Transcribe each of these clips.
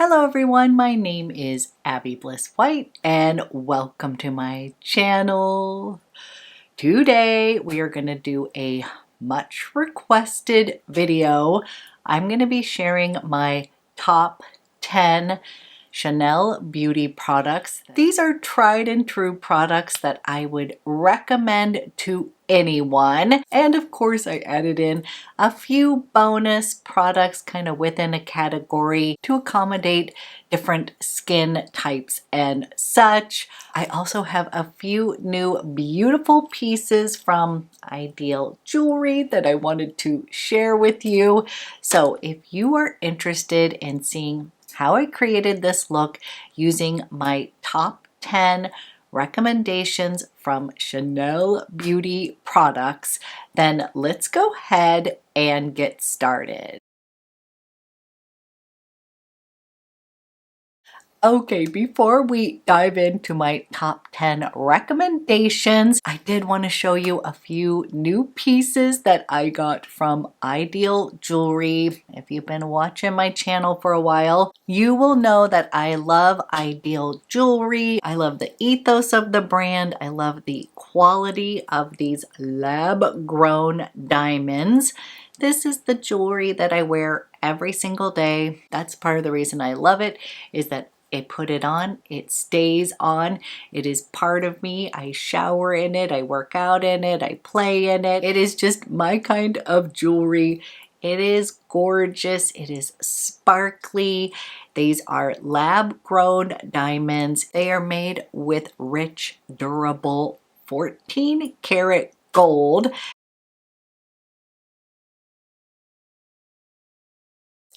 Hello everyone, my name is Abby Bliss White and welcome to my channel. Today we are going to do a much requested video. I'm going to be sharing my top 10 Chanel beauty products. These are tried and true products that I would recommend to anyone. And of course I added in a few bonus products kind of within a category to accommodate different skin types and such. I also have a few new beautiful pieces from IDYL jewelry that I wanted to share with you. So if you are interested in seeing how I created this look using my top 10 recommendations from Chanel beauty products, then let's go ahead and get started. Okay, before we dive into my top 10 recommendations, I did want to show you a few new pieces that I got from IDYL Jewelry. If you've been watching my channel for a while, you will know that I love IDYL Jewelry. I love the ethos of the brand. I love the quality of these lab-grown diamonds. This is the jewelry that I wear every single day. That's part of the reason I love it, is that I put it on, it stays on, it is part of me. I shower in it, I work out in it, I play in it. It is just my kind of jewelry. It is gorgeous, it is sparkly. These are lab-grown diamonds. They are made with rich, durable 14 karat gold.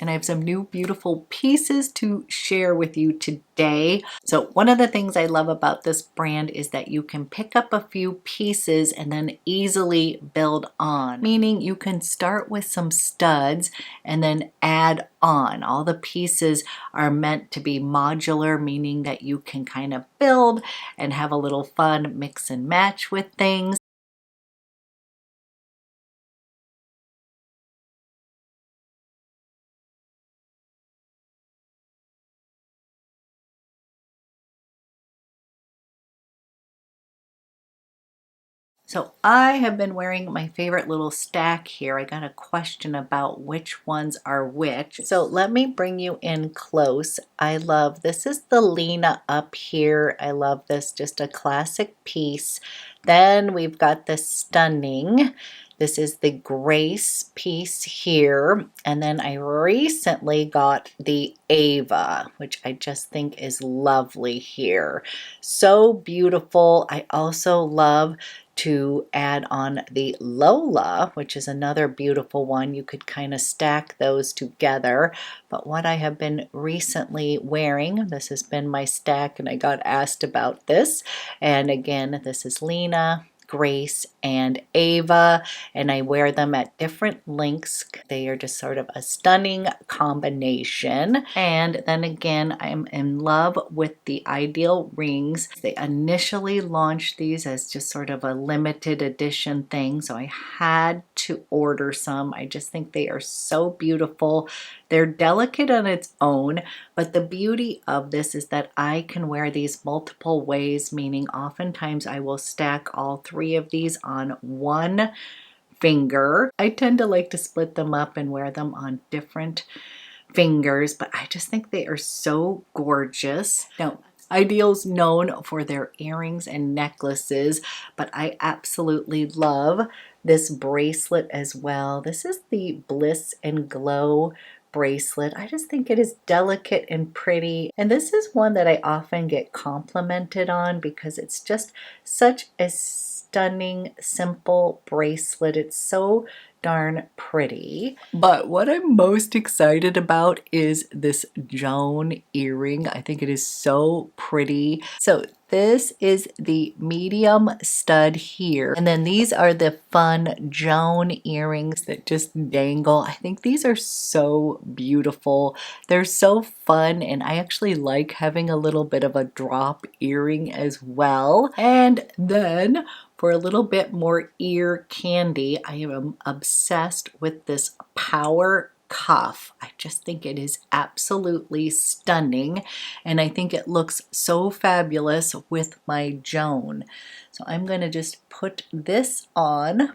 And I have some new beautiful pieces to share with you today. So one of the things I love about this brand is that you can pick up a few pieces and then easily build on, meaning you can start with some studs and then add on. All the pieces are meant to be modular, meaning that you can kind of build and have a little fun mix and match with things. So I have been wearing my favorite little stack here. I got a question about which ones are which. So let me bring you in close. I love, this is the Lena up here. I love this, just a classic piece. Then we've got the Stunning. This is the Grace piece here. And then I recently got the Ava, which I just think is lovely here. So beautiful. I also love to add on the Lola, which is another beautiful one. You could kind of stack those together. But what I have been recently wearing, this has been my stack and I got asked about this. And again, this is Lena, Grace, and Ava, and I wear them at different lengths. They are just sort of a stunning combination. And then again, I'm in love with the IDYL rings. They initially launched these as just sort of a limited edition thing, so I had to order some. I just think they are so beautiful. They're delicate on its own, but the beauty of this is that I can wear these multiple ways, meaning oftentimes I will stack all three of these on one finger. I tend to like to split them up and wear them on different fingers, but I just think they are so gorgeous. Now, IDYL's known for their earrings and necklaces, but I absolutely love this bracelet as well. This is the Bliss and Glow bracelet. I just think it is delicate and pretty, and this is one that I often get complimented on because it's just such a stunning, simple bracelet. It's so darn pretty. But what I'm most excited about is this Joan earring. I think it is so pretty. So this is the medium stud here. And then these are the fun Joan earrings that just dangle. I think these are so beautiful. They're so fun, and I actually like having a little bit of a drop earring as well. And then for a little bit more ear candy, I am obsessed with this Power Cuff. I just think it is absolutely stunning, and I think it looks so fabulous with my Joan. So I'm going to just put this on.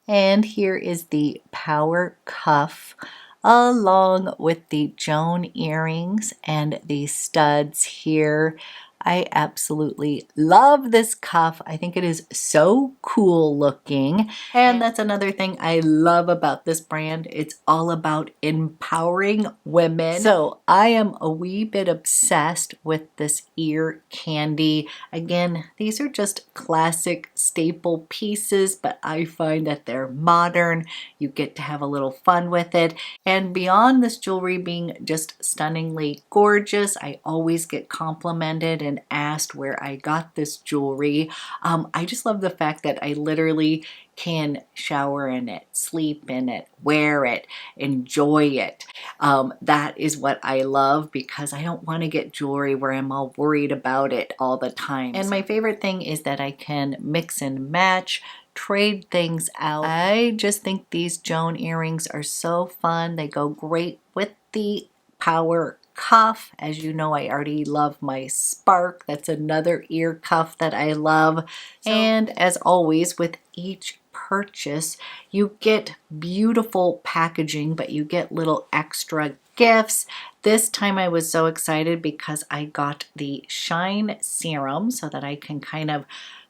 And here is the Power Cuff along with the Joan earrings and the studs here. I absolutely love this cuff. I think it is so cool looking. And that's another thing I love about this brand. It's all about empowering women. So I am a wee bit obsessed with this ear candy. Again, these are just classic staple pieces, but I find that they're modern. You get to have a little fun with it. And beyond this jewelry being just stunningly gorgeous, I always get complimented and asked where I got this jewelry. I just love the fact that I literally can shower in it, sleep in it, wear it, enjoy it. That is what I love, because I don't want to get jewelry where I'm all worried about it all the time. And my favorite thing is that I can mix and match, trade things out. I just think these Joan earrings are so fun. They go great with the Power Cuff. As you know, I already love my Spark. That's another ear cuff that I love. And as always, with each purchase, you get beautiful packaging, but you get little extra gifts. This time I was so excited because I got the Shine Serum so that I can kind of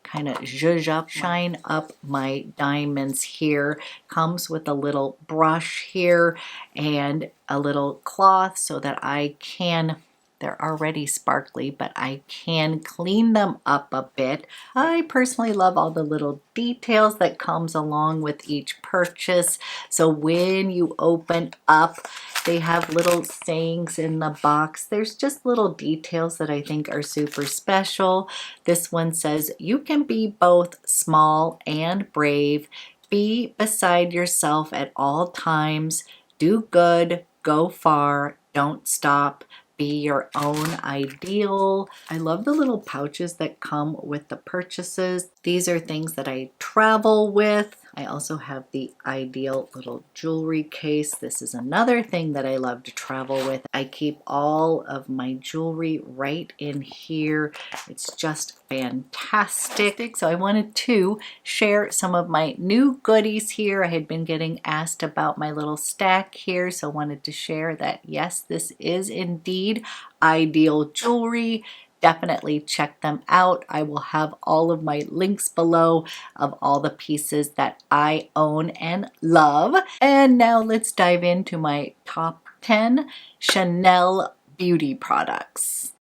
zhuzh up, shine up my diamonds here. Comes with a little brush here and a little cloth so that I can, they're already sparkly, but I can clean them up a bit. I personally love all the little details that comes along with each purchase. So when you open up, they have little sayings in the box. There's just little details that I think are super special. This one says, "You can be both small and brave. Be beside yourself at all times. Do good, go far, don't stop. Be your own ideal." I love the little pouches that come with the purchases. These are things that I travel with. I also have the IDYL little jewelry case. This is another thing that I love to travel with. I keep all of my jewelry right in here. It's just fantastic. So I wanted to share some of my new goodies here. I had been getting asked about my little stack here, so wanted to share that yes, this is indeed IDYL jewelry. Definitely check them out. I will have all of my links below of all the pieces that I own and love. And now let's dive into my top 10 Chanel beauty products.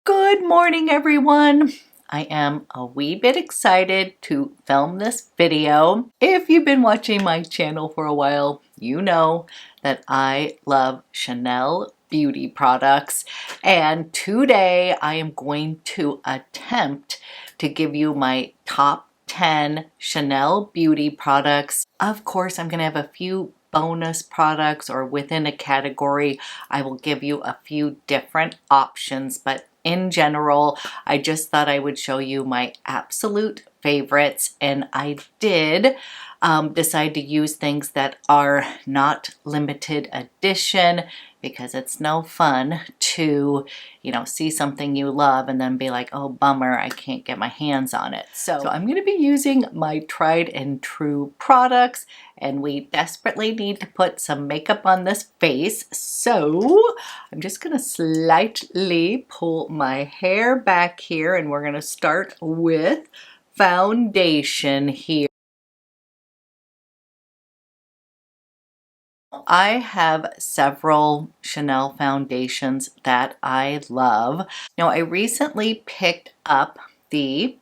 Good morning, everyone. I am a wee bit excited to film this video. If you've been watching my channel for a while, you know that I love Chanel beauty products, and today I am going to attempt to give you my top 10 Chanel beauty products. Of course, I'm going to have a few bonus products, or within a category I will give you a few different options, but in general I just thought I would show you my absolute favorites. And I did decide to use things that are not limited edition, because it's no fun to, you know, see something you love and then be like, oh bummer, I can't get my hands on it. So I'm going to be using my tried and true products, and we desperately need to put some makeup on this face. So I'm just going to slightly pull my hair back here, and we're going to start with foundation here. I have several Chanel foundations that I love. Now, I recently picked up the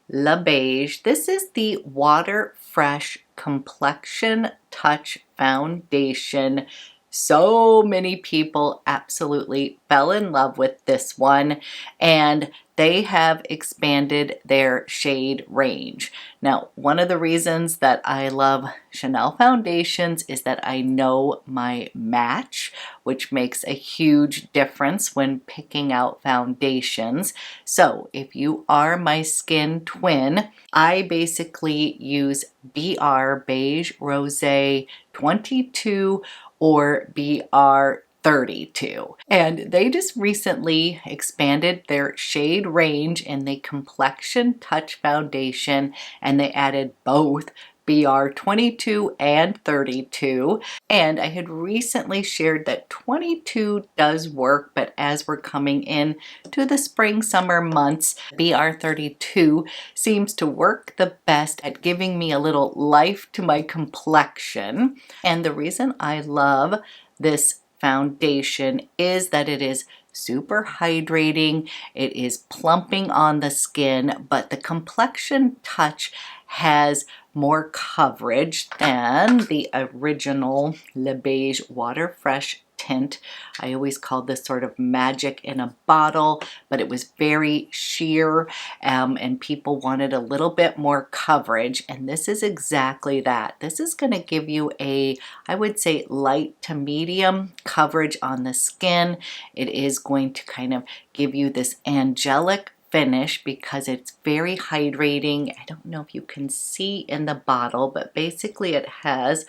Le Beige. This is the Water Fresh Complexion Touch Foundation. So many people absolutely fell in love with this one, and they have expanded their shade range. Now, one of the reasons that I love Chanel foundations is that I know my match, which makes a huge difference when picking out foundations. So if you are my skin twin, I basically use BR Beige Rose 22 or BR 32. And they just recently expanded their shade range in the Complexion Touch Foundation, and they added both BR 22 and 32. And I had recently shared that 22 does work, but as we're coming in to the spring summer months, BR 32 seems to work the best at giving me a little life to my complexion. And the reason I love this foundation is that it is super hydrating, it is plumping on the skin, but the Complexion Touch has more coverage than the original Le Beige Water Fresh tint. I always called this sort of magic in a bottle, but it was very sheer and people wanted a little bit more coverage, and this is exactly that. This is going to give you a, I would say, light to medium coverage on the skin. It is going to kind of give you this angelic finish because it's very hydrating. I don't know if you can see in the bottle, but basically it has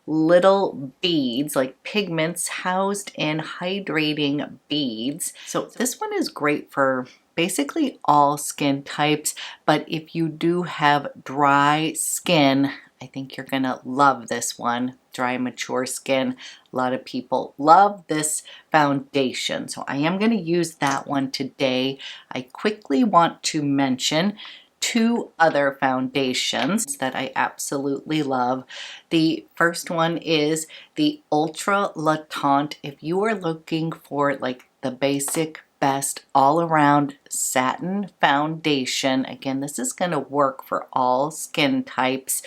little beads, like pigments housed in hydrating beads. So this one is great for basically all skin types, but if you do have dry skin, I think you're gonna love this one. Dry, mature skin. A lot of people love this foundation, so I am gonna use that one today. I quickly want to mention two other foundations that I absolutely love. The first one is the Ultra La Tante. If you are looking for like the basic best all-around satin foundation, again, this is going to work for all skin types.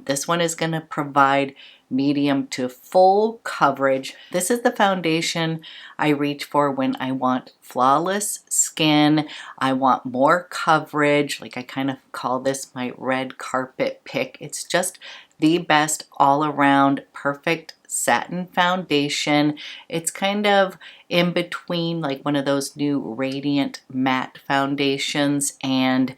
This one is going to provide medium to full coverage. This is the foundation I reach for when I want flawless skin. I want more coverage. Like, I kind of call this my red carpet pick. It's just the best all-around perfect satin foundation. It's kind of in between like one of those new Radiant Matte foundations and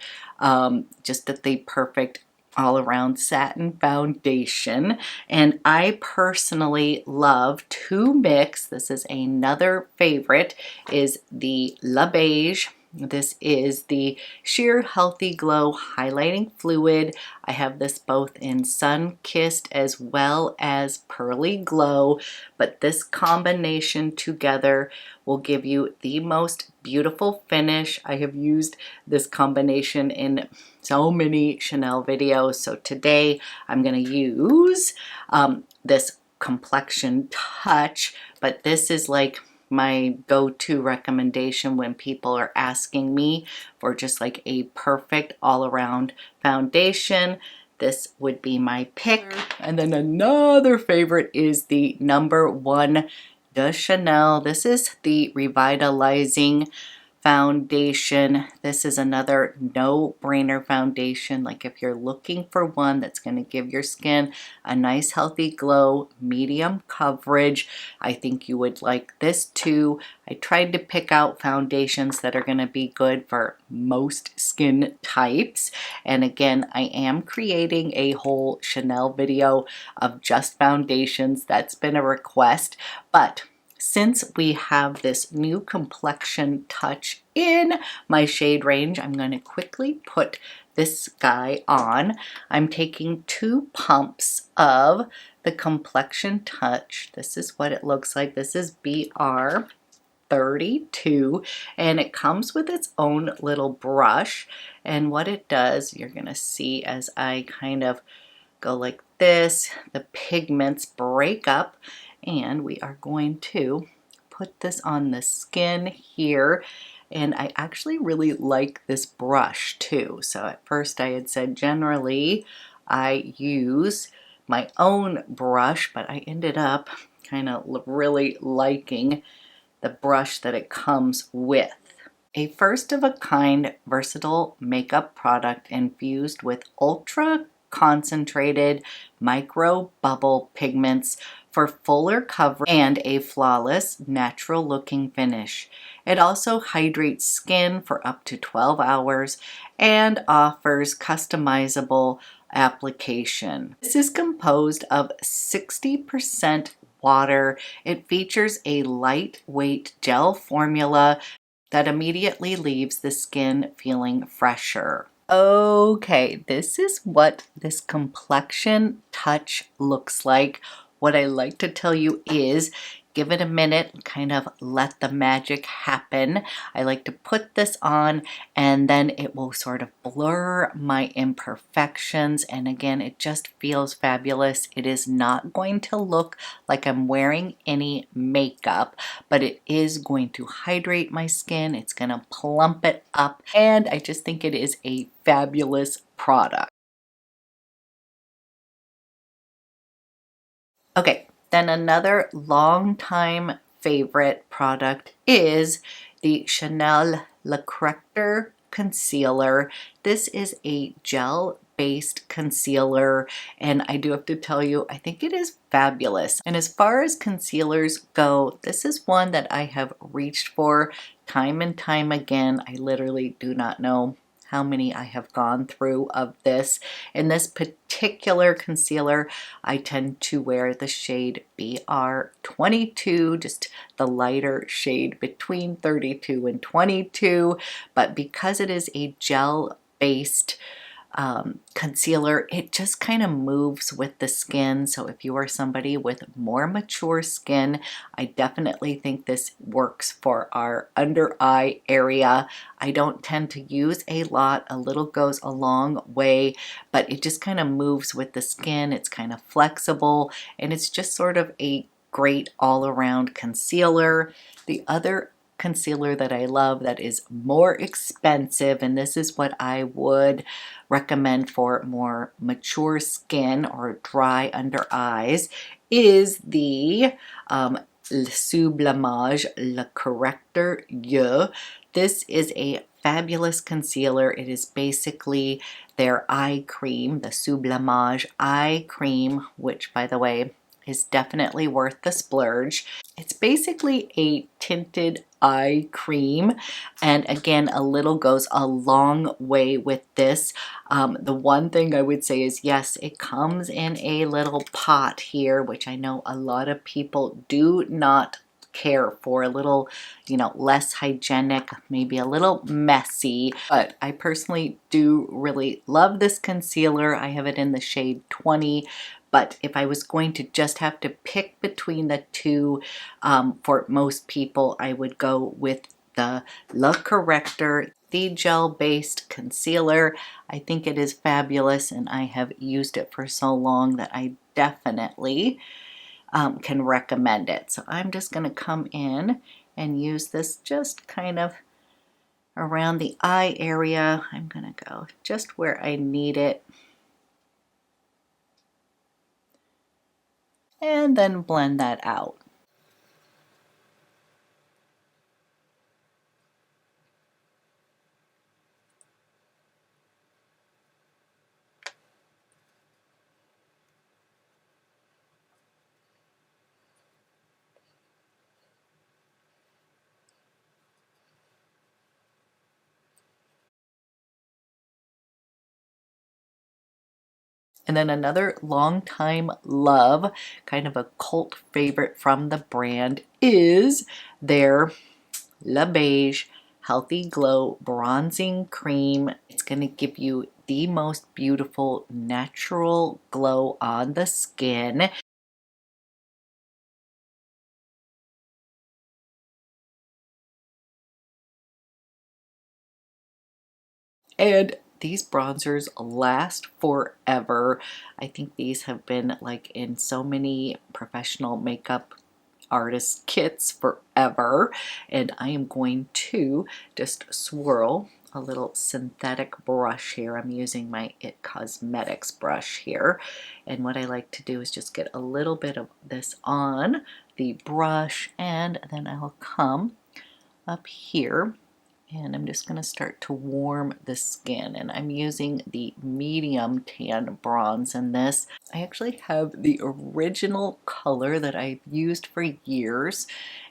just the perfect all-around satin foundation. And I personally love to mix, this is another favorite, is the La Beige. This is the Sheer Healthy Glow Highlighting Fluid. I have this both in Sunkissed as well as Pearly Glow, but this combination together will give you the most beautiful finish. I have used this combination in so many Chanel videos, so today I'm going to use this Complexion Touch, but this is like my go-to recommendation when people are asking me for just like a perfect all-around foundation. This would be my pick. And then another favorite is the number one de Chanel. This is the Revitalizing Foundation. This is another no-brainer foundation. Like, if you're looking for one that's going to give your skin a nice healthy glow, medium coverage, I think you would like this too. I tried to pick out foundations that are going to be good for most skin types. And again, I am creating a whole Chanel video of just foundations. That's been a request, but since we have this new Complexion Touch in my shade range, I'm going to quickly put this guy on. I'm taking 2 pumps of the Complexion Touch. This is what it looks like. This is BR 32, and it comes with its own little brush. And what it does, you're going to see as I kind of go like this, the pigments break up, and we are going to put this on the skin here. And I actually really like this brush too. So at first I had said generally I use my own brush, but I ended up kind of really liking the brush that it comes with. A first-of-a-kind versatile makeup product infused with ultra concentrated micro bubble pigments for fuller coverage and a flawless natural looking finish. It also hydrates skin for up to 12 hours and offers customizable application. This is composed of 60% water. It features a lightweight gel formula that immediately leaves the skin feeling fresher. Okay, this is what this complexion touch looks like. What I like to tell you is give it a minute, kind of let the magic happen. I like to put this on and then it will sort of blur my imperfections, and again, it just feels fabulous. It is not going to look like I'm wearing any makeup, but it is going to hydrate my skin. It's going to plump it up, and I just think it is a fabulous product. Okay, then another long-time favorite product is the Chanel Le Correcteur Concealer. This is a gel-based concealer, and I do have to tell you, I think it is fabulous. And as far as concealers go, this is one that I have reached for time and time again. I literally do not know how many I have gone through of this. In this particular concealer, I tend to wear the shade BR22, just the lighter shade between 32 and 22, but because it is a gel-based concealer, it just kind of moves with the skin. So if you are somebody with more mature skin, I definitely think this works for our under eye area. I don't tend to use a lot. A little goes a long way, but it just kind of moves with the skin. It's kind of flexible, and it's just sort of a great all-around concealer. The other concealer that I love that is more expensive, and this is what I would recommend for more mature skin or dry under eyes, is the Sublimage Le Correcteur YEUX. This is a fabulous concealer. It is basically their eye cream, the Sublimage eye cream, which, by the way, is definitely worth the splurge. It's basically a tinted eye cream, and again, a little goes a long way with this. The one thing I would say is, yes, it comes in a little pot here, which I know a lot of people do not care for. A little, you know, less hygienic, maybe a little messy, but I personally do really love this concealer. I have it in the shade 20. But if I was going to just have to pick between the two, for most people, I would go with the Le Correcteur, the gel-based concealer. I think it is fabulous, and I have used it for so long that I definitely can recommend it. So I'm just going to come in and use this just kind of around the eye area. I'm going to go just where I need it, and then blend that out. And then another long-time love, kind of a cult favorite from the brand, is their Le Beige Healthy Glow Bronzing Cream. It's going to give you the most beautiful natural glow on the skin. And these bronzers last forever. I think these have been like in so many professional makeup artist kits forever. And I am going to just swirl a little synthetic brush here. I'm using my IT Cosmetics brush here. And what I like to do is just get a little bit of this on the brush, and then I'll come up here And I'm just going to start to warm the skin, and I'm using the medium tan bronze in this. I actually have the original color that I've used for years,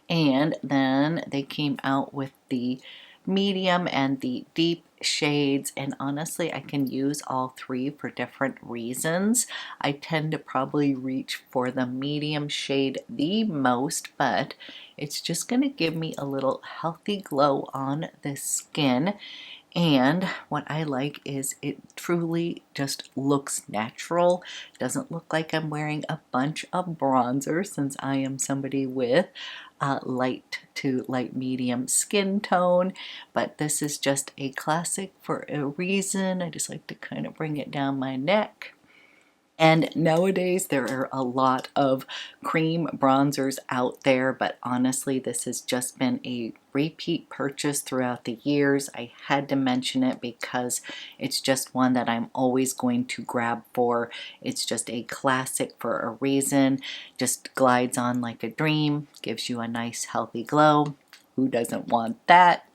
and then they came out with the medium and the deep shades, and honestly I can use all three for different reasons. I tend to probably reach for the medium shade the most, but it's just going to give me a little healthy glow on the skin. And what I like is it truly just looks natural. Doesn't look like I'm wearing a bunch of bronzer, since I am somebody with light to light medium skin tone. But this is just a classic for a reason. I just like to kind of bring it down my neck. And nowadays there are a lot of cream bronzers out there, but honestly this has just been a repeat purchase throughout the years. I had to mention it because it's just one that I'm always going to grab for. It's just a classic for a reason. Just glides on like a dream, gives you a nice healthy glow. Who doesn't want that?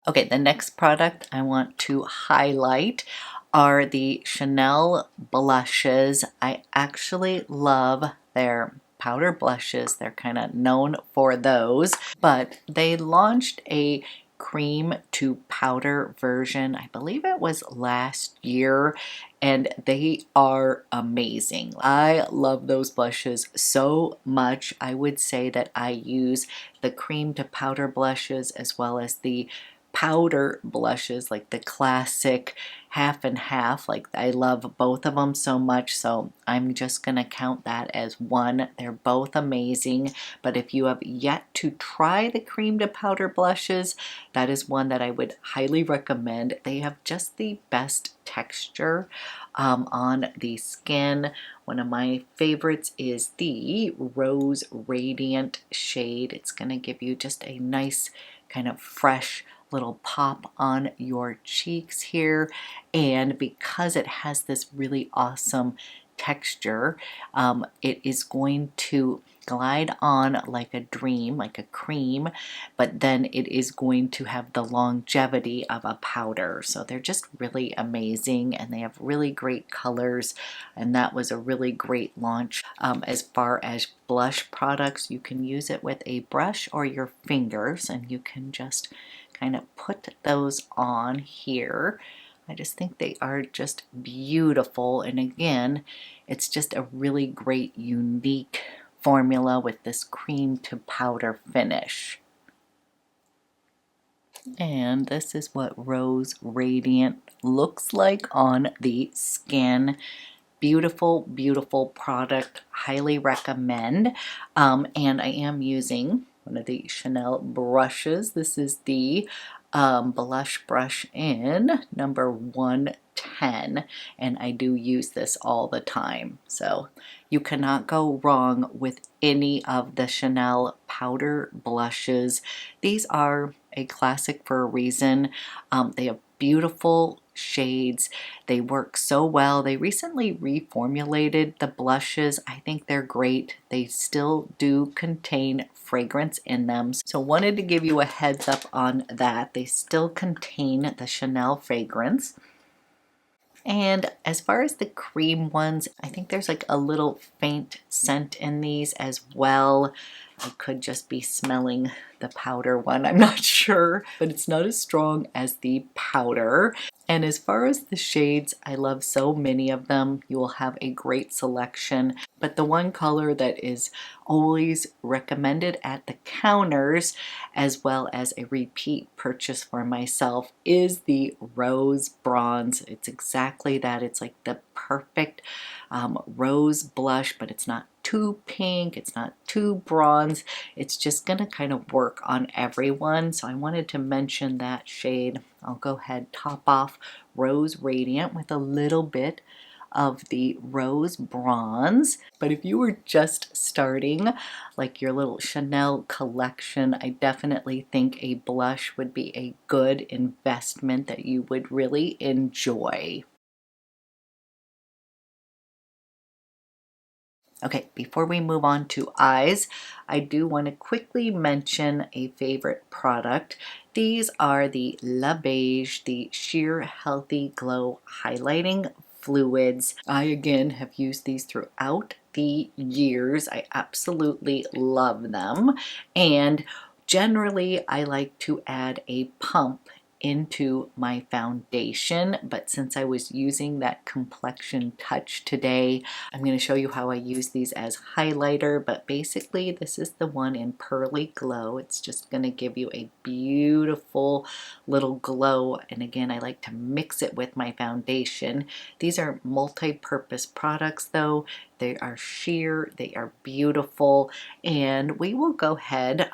Okay, the next product I want to highlight are the Chanel blushes. I actually love their powder blushes. They're kind of known for those, but they launched a cream to powder version. I believe it was last year, and they are amazing. I love those blushes so much. I would say that I use the cream to powder blushes as well as the powder blushes, like the classic half and half. Like, I love both of them so much, so I'm just gonna count that as one. They're both amazing, but if you have yet to try the cream to powder blushes, that is one that I would highly recommend. They have just the best texture on the skin. One of my favorites is the Rose Radiant shade. It's gonna give you just a nice kind of fresh little pop on your cheeks here, and because it has this really awesome texture, it is going to glide on like a dream, like a cream, but then it is going to have the longevity of a powder. So they're just really amazing, and they have really great colors, and that was a really great launch. As far as blush products, you can use it with a brush or your fingers, and you can just kind of put those on here. I just think they are just beautiful, and again, it's just a really great unique formula with this cream to powder finish. And this is what Rose Radiant looks like on the skin. Beautiful, beautiful product. Highly recommend. And I am using one of the Chanel brushes. This is the blush brush in number 110, and I do use this all the time. So you cannot go wrong with any of the Chanel powder blushes. These are a classic for a reason. They have beautiful shades. They work so well. They recently reformulated the blushes. I think they're great. They still do contain fragrance in them, so wanted to give you a heads up on that. They still contain the Chanel fragrance. And as far as the cream ones, I think there's like a little faint scent in these as well. I could just be smelling the powder one, I'm not sure, but it's not as strong as the powder. And as far as the shades, I love so many of them. You will have a great selection, but the one color that is always recommended at the counters, as well as a repeat purchase for myself, is the Rose Bronze. It's exactly that. It's like the perfect rose blush, but it's not too pink, it's not too bronze. It's just gonna kind of work on everyone, so I wanted to mention that shade. I'll go ahead, top off Rose Radiant with a little bit of the Rose Bronze. But if you were just starting like your little Chanel collection, I definitely think a blush would be a good investment that you would really enjoy. Okay, before we move on to eyes, I do want to quickly mention a favorite product. These are the La Beige, the Sheer Healthy Glow Highlighting Fluids. I again have used these throughout the years. I absolutely love them. And generally, I like to add a pump into my foundation, but since I was using that complexion touch today, I'm going to show you how I use these as highlighter, but basically this is the one in Pearly Glow. It's just going to give you a beautiful little glow, and again, I like to mix it with my foundation. These are multi-purpose products though. They are sheer, they are beautiful, and we will go ahead,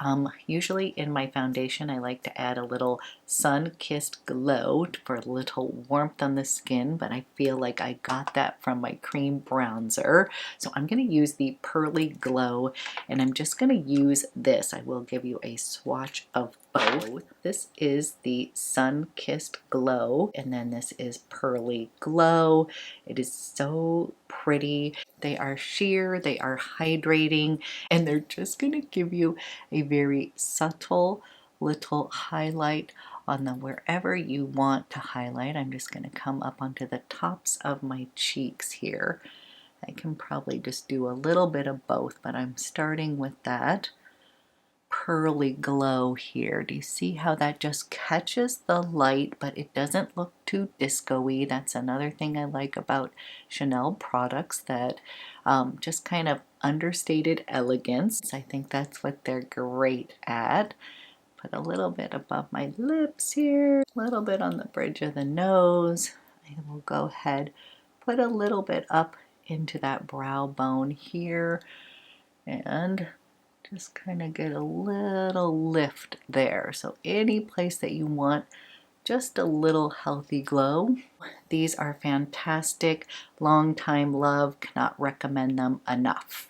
usually in my foundation I like to add a little Sunkissed Glow for a little warmth on the skin, but I feel like I got that from my cream bronzer. So I'm going to use the Pearly Glow, and I'm just going to use this. I will give you a swatch of both. This is the Sunkissed Glow, and then this is Pearly Glow. It is so pretty. They are sheer, they are hydrating, and they're just going to give you a very subtle little highlight on the wherever you want to highlight. I'm just going to come up onto the tops of my cheeks here. I can probably just do a little bit of both, but I'm starting with that Pearly Glow here. Do you see how that just catches the light, but it doesn't look too disco-y? That's another thing I like about Chanel products, that just kind of understated elegance. I think that's what they're great at. Put a little bit above my lips here, a little bit on the bridge of the nose. I will go ahead, put a little bit up into that brow bone here, and just kind of get a little lift there. So any place that you want just a little healthy glow. These are fantastic, long time love, cannot recommend them enough.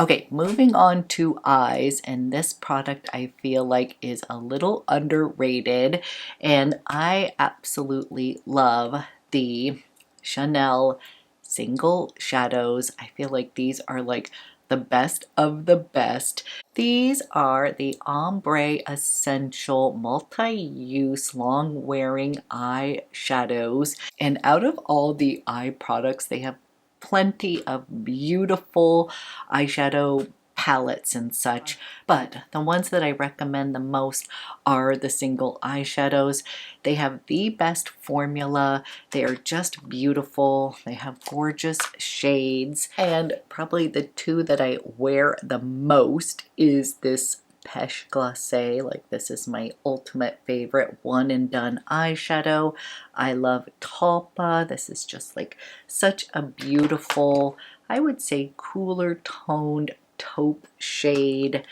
Okay, moving on to eyes, and this product I feel like is a little underrated, and I absolutely love the Chanel single shadows. I feel like these are like the best of the best. These are the Ombre Essential Multi-Use Long-Wearing Eyeshadows, and out of all the eye products, they have plenty of beautiful eyeshadow palettes and such, but the ones that I recommend the most are the single eyeshadows. They have the best formula. They are just beautiful. They have gorgeous shades, and probably the two that I wear the most is this Peche Glace. Like, this is my ultimate favorite one and done eyeshadow. I love Talpa. This is just like such a beautiful, I would say cooler toned taupe shade.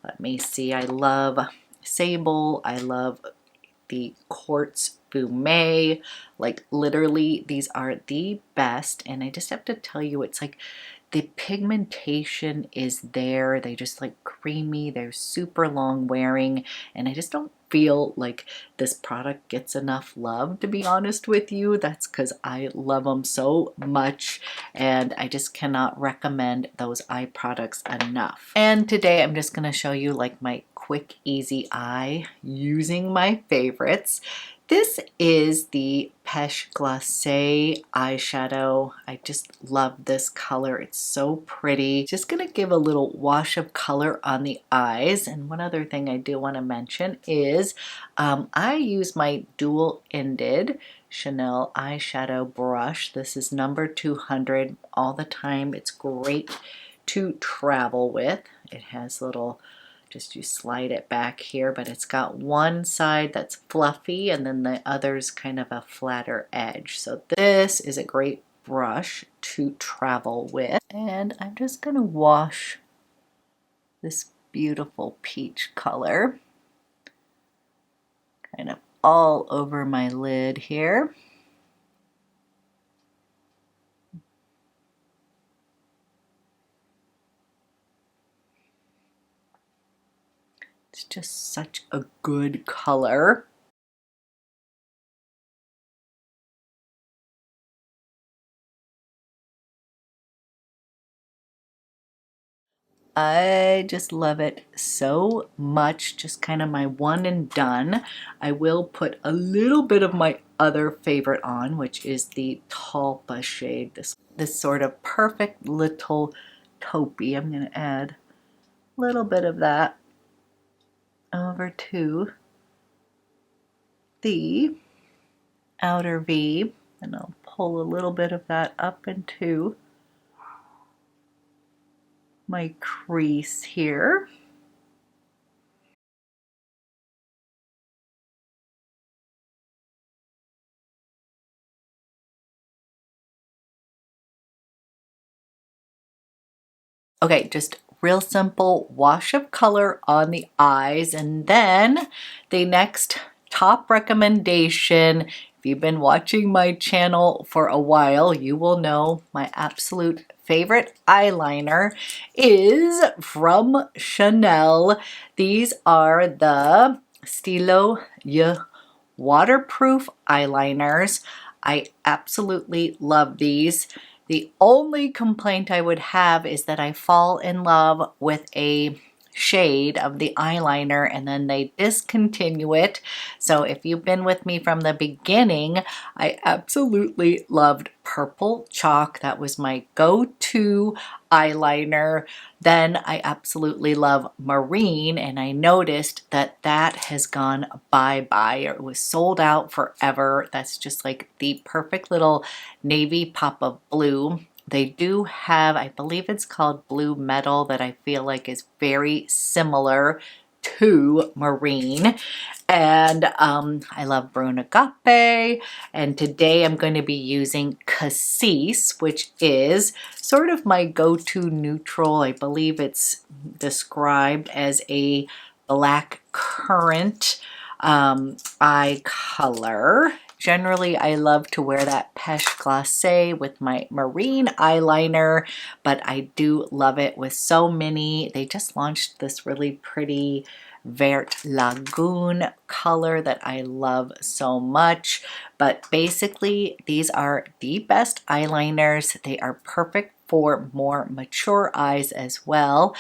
Let me see. I love Sable. I love the Quartz Fume. Like, literally these are the best, and I just have to tell you, it's like the pigmentation is there. They just like creamy. They're super long wearing, and I just don't feel like this product gets enough love, to be honest with you. That's because I love them so much, and I just cannot recommend those eye products enough. And today I'm just going to show you like my quick easy eye using my favorites. This is the Peche Glace eyeshadow. I just love this color. It's so pretty. Just gonna give a little wash of color on the eyes. And one other thing I do want to mention is I use my dual-ended Chanel eyeshadow brush. This is number 200 all the time. It's great to travel with. It has little, just you slide it back here, but it's got one side that's fluffy and then the other's kind of a flatter edge. So this is a great brush to travel with. And I'm just going to wash this beautiful peach color kind of all over my lid here. It's just such a good color. I just love it so much. Just kind of my one and done. I will put a little bit of my other favorite on, which is the Talpa shade. This sort of perfect little taupey. I'm going to add a little bit of that over to the outer V, and I'll pull a little bit of that up into my crease here. Okay, just real simple wash of color on the eyes, and then the next top recommendation, if you've been watching my channel for a while, you will know my absolute favorite eyeliner is from Chanel. These are the STYLO YEUX waterproof eyeliners. I absolutely love these. The only complaint I would have is that I fall in love with a shade of the eyeliner and then they discontinue it. So if you've been with me from the beginning, I absolutely loved Purple Chalk. That was my go-to eyeliner. Then I absolutely love Marine, and I noticed that that has gone bye-bye. It was sold out forever. That's just like the perfect little navy pop of blue. They do have, I believe it's called Blue Metal, that I feel like is very similar to Marine. And I love Brun Agape. And today I'm going to be using Cassis, which is sort of my go-to neutral. I believe it's described as a black currant eye color. Generally, I love to wear that Peche Glace with my Marine eyeliner, but I do love it with so many. They just launched this really pretty Vert Lagoon color that I love so much. But basically, these are the best eyeliners. They are perfect for more mature eyes as well,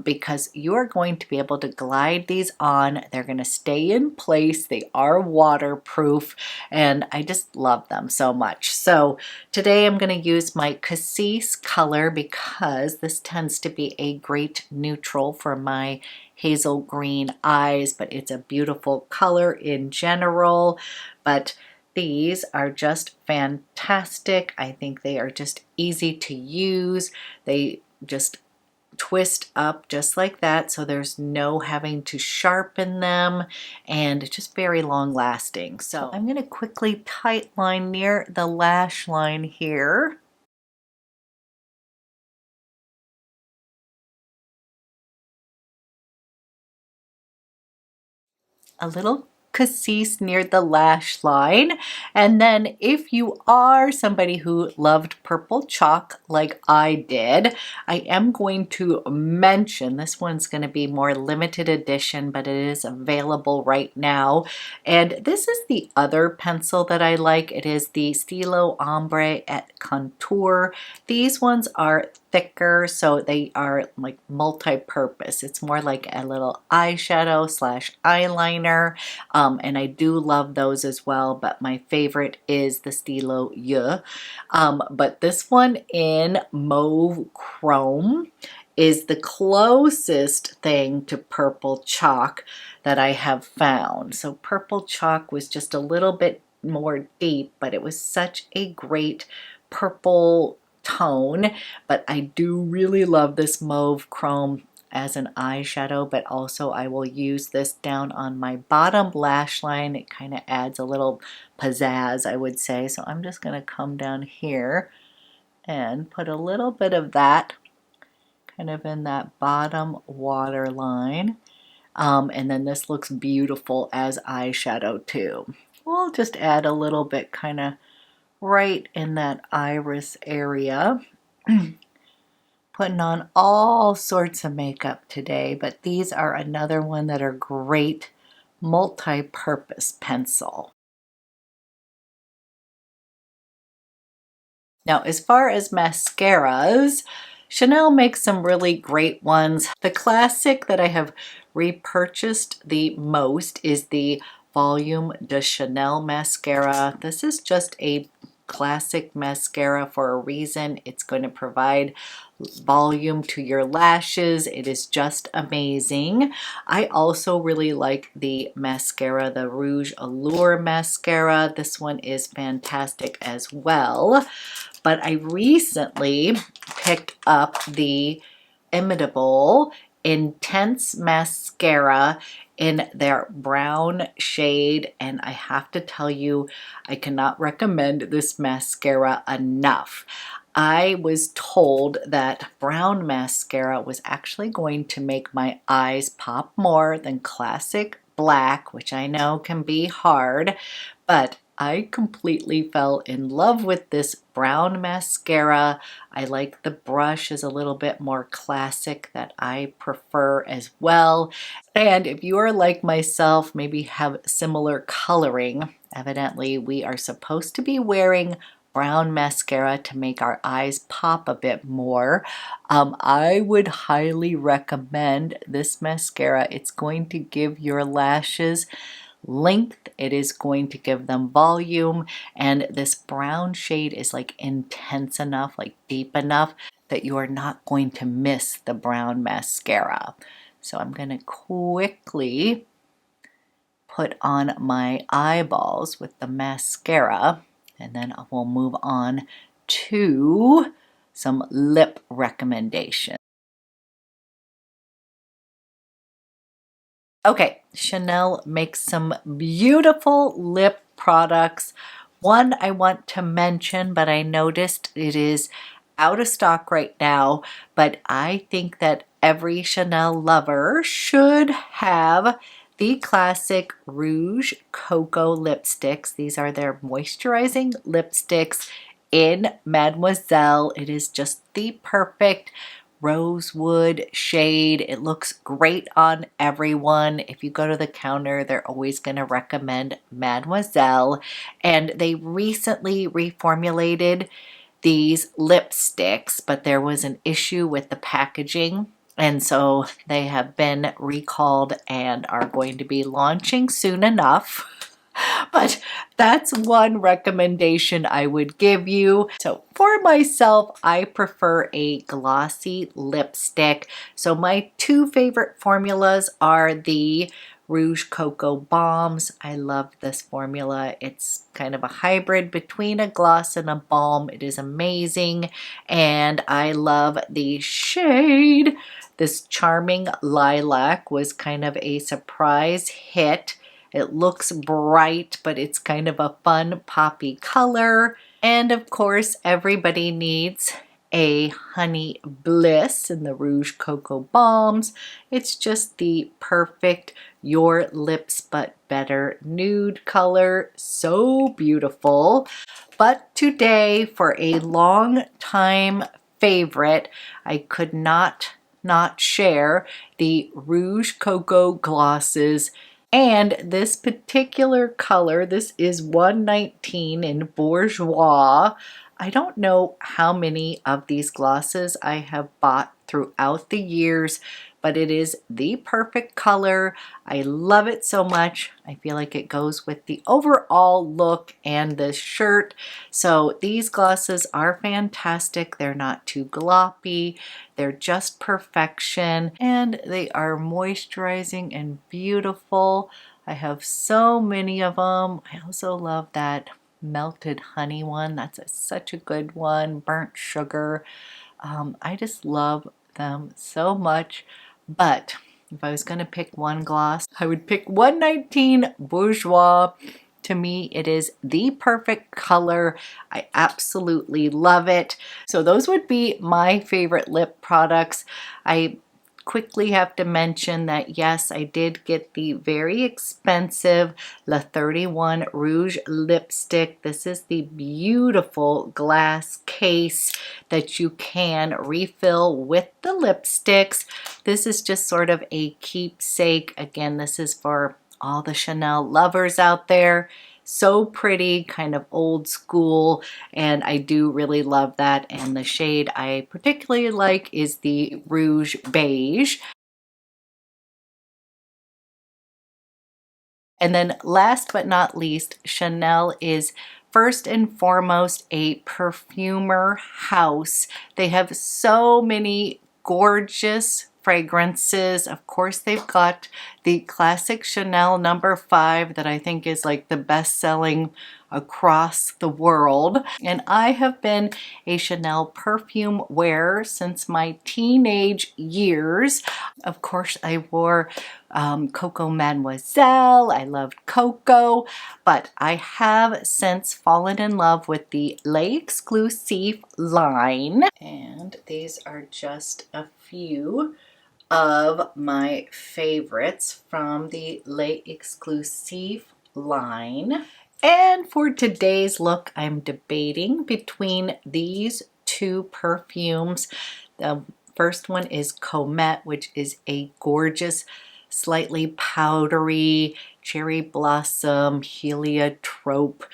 because you are going to be able to glide these on. They're going to stay in place. They are waterproof, and I just love them so much. So today I'm going to use my Cassis color because this tends to be a great neutral for my hazel green eyes, but it's a beautiful color in general. But these are just fantastic. I think they are just easy to use. They just twist up just like that, so there's no having to sharpen them, and it's just very long lasting. So I'm going to quickly tight line near the lash line here. A little Cassis near the lash line. And then if you are somebody who loved Purple Chalk like I did, I am going to mention, this one's going to be more limited edition, but it is available right now. And this is the other pencil that I like. It is the STYLO Ombre et Contour. These ones are thicker, so they are like multi-purpose. It's more like a little eyeshadow slash eyeliner, and I do love those as well, but my favorite is the STYLO YEUX. But this one in mauve chrome is the closest thing to Purple Chalk that I have found. So Purple Chalk was just a little bit more deep, but it was such a great purple tone. But I do really love this mauve chrome as an eyeshadow, but also I will use this down on my bottom lash line. It kind of adds a little pizzazz, I would say. So I'm just going to come down here and put a little bit of that kind of in that bottom waterline. And then this looks beautiful as eyeshadow too. We'll just add a little bit kind of right in that iris area. Putting on all sorts of makeup today, but these are another one that are great multi-purpose pencil. Now, as far as mascaras, Chanel makes some really great ones. The classic that I have repurchased the most is the Volume de Chanel mascara. This is just a classic mascara for a reason. It's going to provide volume to your lashes. It is just amazing. I also really like the mascara, the Rouge Allure mascara. This one is fantastic as well. But I recently picked up the Imitable Intense Mascara in their brown shade, and I have to tell you, I cannot recommend this mascara enough. I was told that brown mascara was actually going to make my eyes pop more than classic black, which I know can be hard, but I completely fell in love with this brown mascara. I like the brush is a little bit more classic that I prefer as well. And if you are like myself, maybe have similar coloring, evidently we are supposed to be wearing brown mascara to make our eyes pop a bit more. I would highly recommend this mascara. It's going to give your lashes length, it is going to give them volume, and this brown shade is like intense enough, like deep enough that you are not going to miss the brown mascara. So I'm going to quickly put on my eyeballs with the mascara, and then we'll move on to some lip recommendations. Okay, Chanel makes some beautiful lip products. One I want to mention, but I noticed it is out of stock right now, but I think that every Chanel lover should have the classic Rouge Cocoa lipsticks. These are their moisturizing lipsticks in Mademoiselle. It is just the perfect rosewood shade. It looks great on everyone. If you go to the counter, they're always going to recommend Mademoiselle. And they recently reformulated these lipsticks, but there was an issue with the packaging. And so they have been recalled and are going to be launching soon enough. But that's one recommendation I would give you. So for myself, I prefer a glossy lipstick. So my two favorite formulas are the Rouge Cocoa Balms. I love this formula. It's kind of a hybrid between a gloss and a balm. It is amazing. And I love the shade. This Charming Lilac was kind of a surprise hit. It looks bright, but it's kind of a fun poppy color. And of course, everybody needs a Honey Bliss in the Rouge Cocoa Balms. It's just the perfect Your Lips But Better nude color. So beautiful. But today, for a long time favorite, I could not share the Rouge Cocoa glosses. And this particular color, this is 119 in Bourgeois. I don't know how many of these glosses I have bought throughout the years, but it is the perfect color. I love it so much. I feel like it goes with the overall look and the shirt. So these glosses are fantastic. They're not too gloppy. They're just perfection, and they are moisturizing and beautiful. I have so many of them. I also love that melted honey one. That's such a good one. Burnt sugar. I just love them so much. But if I was going to pick one gloss, I would pick 119 Bourgeois. To me, it is the perfect color. I absolutely love it. So those would be my favorite lip products. I quickly have to mention that yes, I did get the very expensive Le 31 Rouge lipstick. This is the beautiful glass case that you can refill with the lipsticks. This is just sort of a keepsake. Again, this is for all the Chanel lovers out there. So pretty, kind of old school, and I do really love that. And the shade I particularly like is the Rouge Beige. And then last but not least, Chanel is first and foremost a perfumer house. They have so many gorgeous fragrances. Of course, they've got the classic Chanel number 5 that I think is like the best selling across the world. And I have been a Chanel perfume wearer since my teenage years. Of course, I wore Coco Mademoiselle. I loved Coco, but I have since fallen in love with the Les Exclusive line. And these are just a few of my favorites from the Les Exclusive line. And for today's look, I'm debating between these two perfumes. The first one is Comet, which is a gorgeous, slightly powdery cherry blossom heliotrope.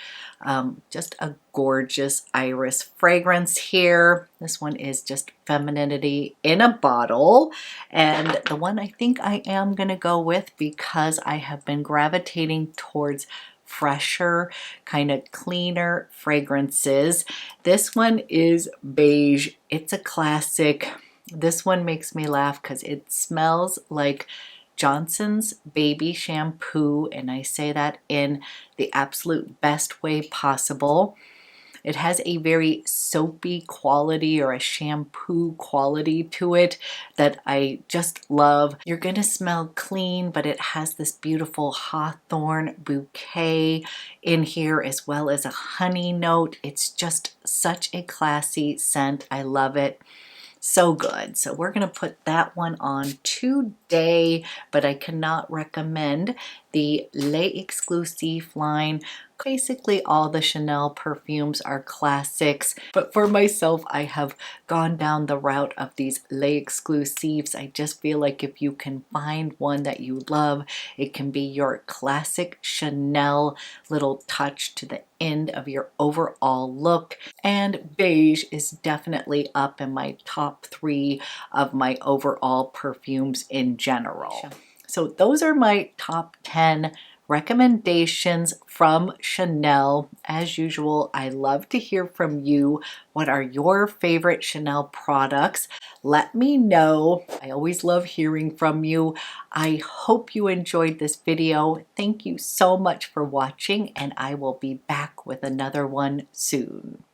Just a gorgeous iris fragrance here. This one is just femininity in a bottle. And the one I think I am going to go with, because I have been gravitating towards fresher, kind of cleaner fragrances. This one is Beige. It's a classic. This one makes me laugh because it smells like Johnson's baby shampoo, and I say that in the absolute best way possible. It has a very soapy quality, or a shampoo quality to it, that I just love. You're gonna smell clean, but it has this beautiful hawthorn bouquet in here, as well as a honey note. It's just such a classy scent. I love it. So good. So we're going to put that one on today, but I cannot recommend the Les Exclusive line. Basically all the Chanel perfumes are classics, but for myself, I have gone down the route of these Les Exclusives. I just feel like if you can find one that you love, it can be your classic Chanel little touch to the end of your overall look. And beige is definitely up in my top 3 of my overall perfumes in general. So those are my top 10 recommendations from Chanel. As usual, I love to hear from you. What are your favorite Chanel products? Let me know. I always love hearing from you. I hope you enjoyed this video. Thank you so much for watching, and I will be back with another one soon.